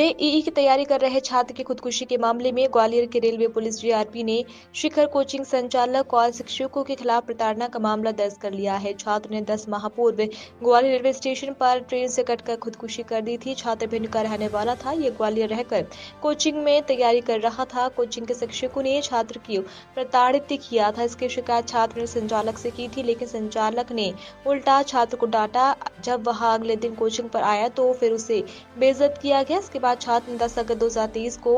JEE की तैयारी कर रहे छात्र की खुदकुशी के मामले में ग्वालियर के रेलवे पुलिस जीआरपी ने शिखर कोचिंग संचालक और शिक्षकों के खिलाफ प्रताड़ना का मामला दर्ज कर लिया है। छात्र ने 10 माह पूर्व ग्वालियर रेलवे स्टेशन पर ट्रेन से कटकर खुदकुशी कर दी थी। छात्र भिंड का रहने वाला था। ये ग्वालियर रहकर कोचिंग में तैयारी कर रहा था। कोचिंग के शिक्षकों ने छात्र की प्रताड़ित किया था। इसकी शिकायत छात्र ने संचालक से की थी, लेकिन संचालक ने उल्टा छात्र को डांटा। जब वह अगले दिन कोचिंग पर आया तो फिर उसे बेइज्जत किया गया। इसके बाद छात्र ने 10 अगस्त 2023 को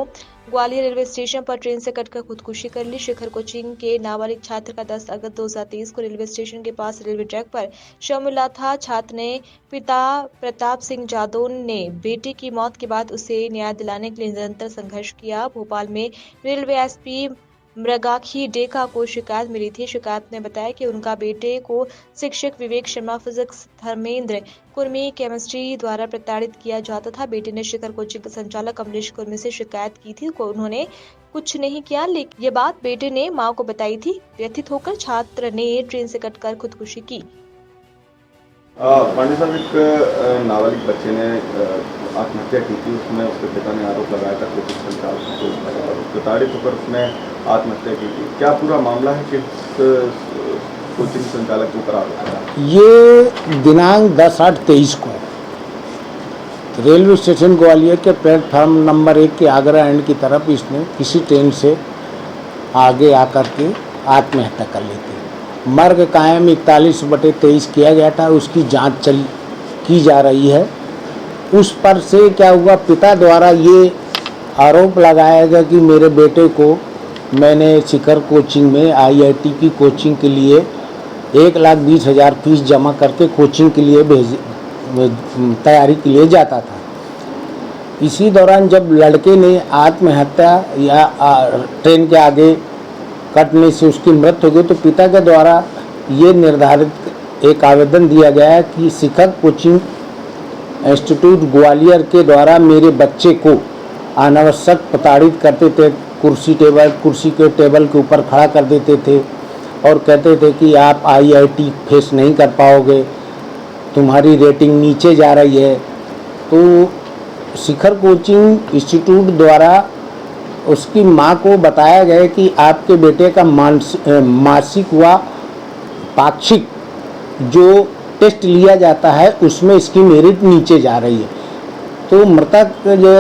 ग्वालियर रेलवे स्टेशन पर ट्रेन से कटकर खुदकुशी कर ली। शिखर कोचिंग के नाबालिग छात्र का 10 अगस्त 2023 को रेलवे स्टेशन के पास रेलवे ट्रैक पर शव मिला था। छात्र ने पिता प्रताप सिंह जादव ने बेटे की मौत के बाद उसे न्याय दिलाने के लिए निरंतर संघर्ष किया। भोपाल में रेलवे एसपी मृगाक्षी डेका को शिकायत मिली थी। शिकायत ने बताया कि उनका बेटे को शिक्षक विवेक शर्मा फिजिक्स, धर्मेंद्र कुर्मी केमिस्ट्री द्वारा प्रताड़ित किया जाता था। बेटे ने शिखर कोचिंग के संचालक कमलेश कुर्मी से शिकायत की थी। उन्होंने कुछ नहीं किया, लेकिन ये बात बेटे ने मां को बताई थी। व्यथित होकर छात्र ने ट्रेन से कटकर खुदकुशी की। पांडे साहब, एक नाबालिग बच्चे ने आत्महत्या की थी। उसमें उसके पिता ने आरोप लगाया था कोचिंग संचालक को प्रताड़ित होकर उसने आत्महत्या की थी। क्या पूरा मामला है कि कोचिंग संचालक के ऊपर आरोप लगा? ये दिनांक 10/8/23 को रेलवे स्टेशन ग्वालियर के प्लेटफार्म नंबर 1 के आगरा एंड की तरफ इसने किसी ट्रेन से आगे आकर के आत्महत्या कर ली थी। मर्ग कायम 41/23 किया गया था। उसकी जांच की जा रही है। उस पर से क्या हुआ, पिता द्वारा ये आरोप लगाया गया कि मेरे बेटे को मैंने शिखर कोचिंग में आईआईटी की कोचिंग के लिए 1,20,000 फीस जमा करके कोचिंग के लिए तैयारी के लिए जाता था। इसी दौरान जब लड़के ने आत्महत्या या ट्रेन के आगे कटने से उसकी मृत्यु हो गई, तो पिता के द्वारा ये निर्धारित एक आवेदन दिया गया है कि शिखर कोचिंग इंस्टीट्यूट ग्वालियर के द्वारा मेरे बच्चे को अनावश्यक प्रताड़ित करते थे। कुर्सी के टेबल के ऊपर खड़ा कर देते थे और कहते थे कि आप आईआईटी फेस नहीं कर पाओगे, तुम्हारी रेटिंग नीचे जा रही है। तो शिखर कोचिंग इंस्टीट्यूट द्वारा उसकी मां को बताया गया कि आपके बेटे का मासिक व पाक्षिक जो टेस्ट लिया जाता है उसमें इसकी मेरिट नीचे जा रही है। तो मृतक जो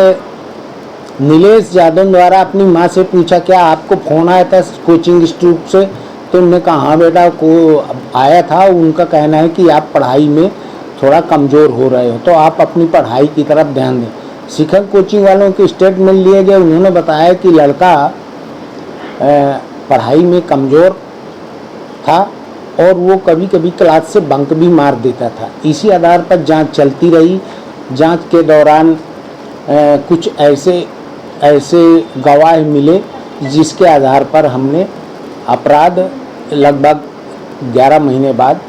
नीलेश यादव द्वारा अपनी मां से पूछा, क्या आपको फ़ोन आया था कोचिंग इंस्टीट्यूट से? तो उन्होंने कहा हाँ बेटा को आया था। उनका कहना है कि आप पढ़ाई में थोड़ा कमज़ोर हो रहे हो, तो आप अपनी पढ़ाई की तरफ ध्यान दें। शिखर कोचिंग वालों के स्टेटमेंट लिए गए। उन्होंने बताया कि लड़का पढ़ाई में कमज़ोर था और वो कभी कभी क्लास से बंक भी मार देता था। इसी आधार पर जांच चलती रही। जांच के दौरान कुछ ऐसे गवाह मिले जिसके आधार पर हमने अपराध लगभग 11 महीने बाद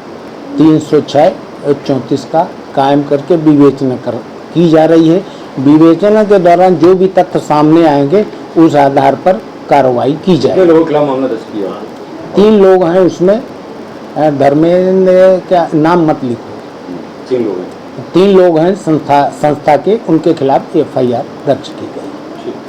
306/34 का कायम करके विवेचना की जा रही है। विवेचना के दौरान जो भी तथ्य सामने आएंगे उस आधार पर कार्रवाई की जाए। कितने लोगों के खिलाफ मामला दर्ज किया? 3 लोग हैं उसमें। धर्मेंद्र का नाम मत लिखो। 3 लोग हैं। 3 लोग हैं संस्था के, उनके खिलाफ FIR दर्ज की गई।